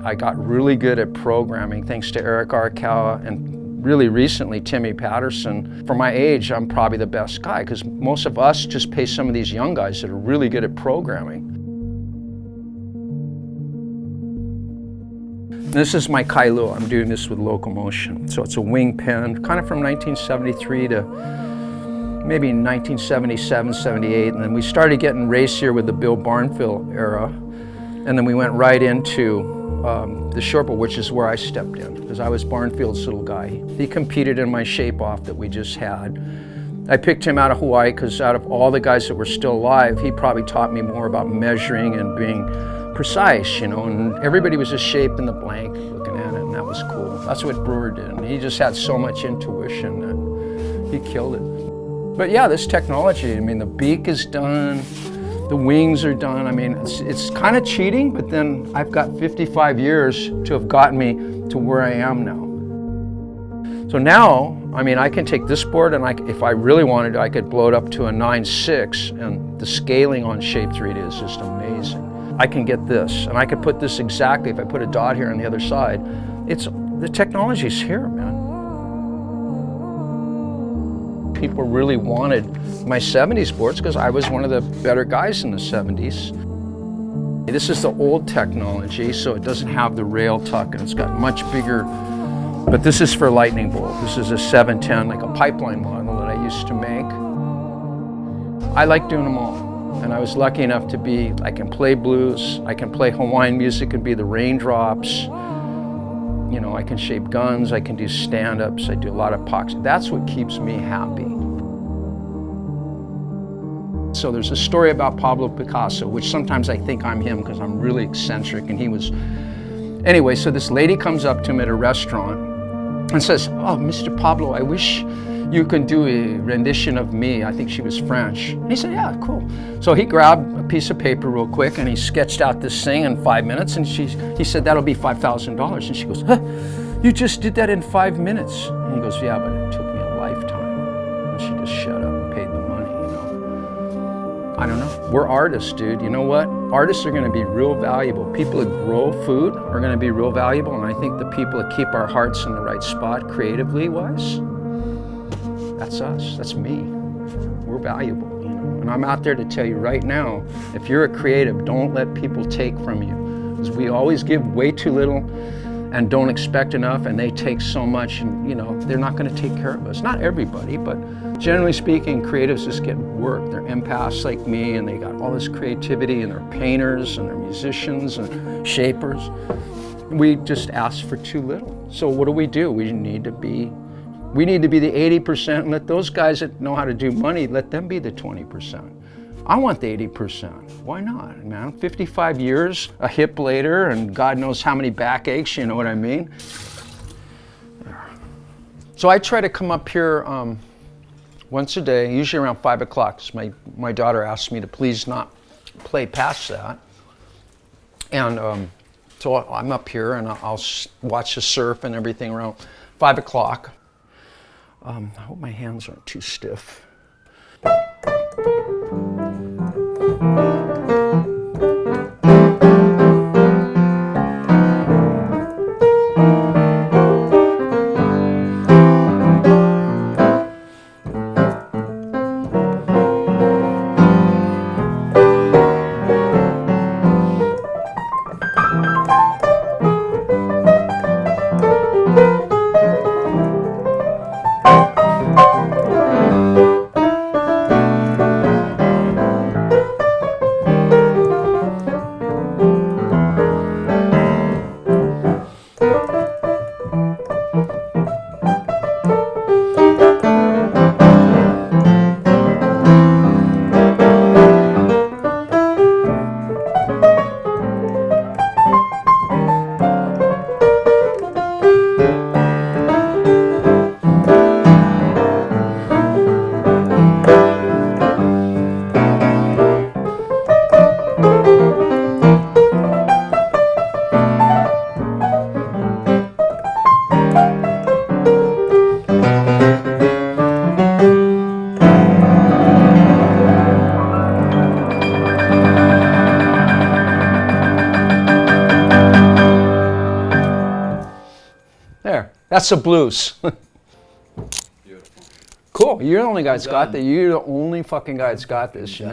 I got really good at programming thanks to Eric Arakawa and really recently Timmy Patterson. For my age, I'm probably the best guy because most of us just pay some of these young guys that are really good at programming. This is my Kailua. I'm doing this with locomotion. So it's a wing pen, kind of from 1973 to maybe 1977, 78. And then we started getting racier with the Bill Barnfield era. And then we went right into the shortboard, which is where I stepped in, because I was Barnfield's little guy. He competed in my shape-off that we just had. I picked him out of Hawaii because out of all the guys that were still alive, he probably taught me more about measuring and being precise, you know, and everybody was just shaped in the blank looking at it, and that was cool. That's what Brewer did, and he just had so much intuition that he killed it. But yeah, this technology, I mean, the beak is done, the wings are done. I mean, it's kind of cheating, but then I've got 55 years to have gotten me to where I am now. So now, I mean, I can take this board and if I really wanted to, I could blow it up to a 9.6, and the scaling on Shape 3D is just amazing. I can get this, and I could put this exactly, if I put a dot here on the other side, the technology's here, man. People really wanted my 70s boards because I was one of the better guys in the 70s. This is the old technology, so it doesn't have the rail tuck, and it's got much bigger, but this is for lightning bolt. This is a 710, like a pipeline model that I used to make. I like doing them all. And I was lucky enough to be, I can play blues, I can play Hawaiian music and be the raindrops. You know, I can shape guns, I can do stand-ups, I do a lot of epoxy. That's what keeps me happy. So there's a story about Pablo Picasso, which sometimes I think I'm him because I'm really eccentric, and he was. Anyway, so this lady comes up to him at a restaurant and says, "Oh, Mr. Pablo, I wish you can do a rendition of me." I think she was French. And he said, "Yeah, cool." So he grabbed a piece of paper real quick and he sketched out this thing in 5 minutes, and he said, "That'll be $5,000. And she goes, "Huh, you just did that in 5 minutes." And he goes, "Yeah, but it took me a lifetime." And she just shut up and paid the money, you know. I don't know. We're artists, dude. You know what? Artists are gonna be real valuable. People that grow food are gonna be real valuable, and I think the people that keep our hearts in the right spot creatively wise, that's us, that's me. We're valuable, you know. And I'm out there to tell you right now, if you're a creative, don't let people take from you. Because we always give way too little and don't expect enough, and they take so much, and you know, they're not gonna take care of us. Not everybody, but generally speaking, creatives just get work. They're empaths like me, and they got all this creativity, and they're painters, and they're musicians, and shapers. We just ask for too little. So what do? We need to be the 80% and let those guys that know how to do money, let them be the 20%. I want the 80%. Why not, man? 55 years, a hip later, and God knows how many backaches, you know what I mean? So I try to come up here once a day, usually around 5 o'clock, because my daughter asked me to please not play past that. And so I'm up here and I'll watch the surf and everything around 5 o'clock. I hope my hands aren't too stiff. That's the blues. Beautiful. Cool. You're the only guy that's got that. You're the only fucking guy that's got this. You know?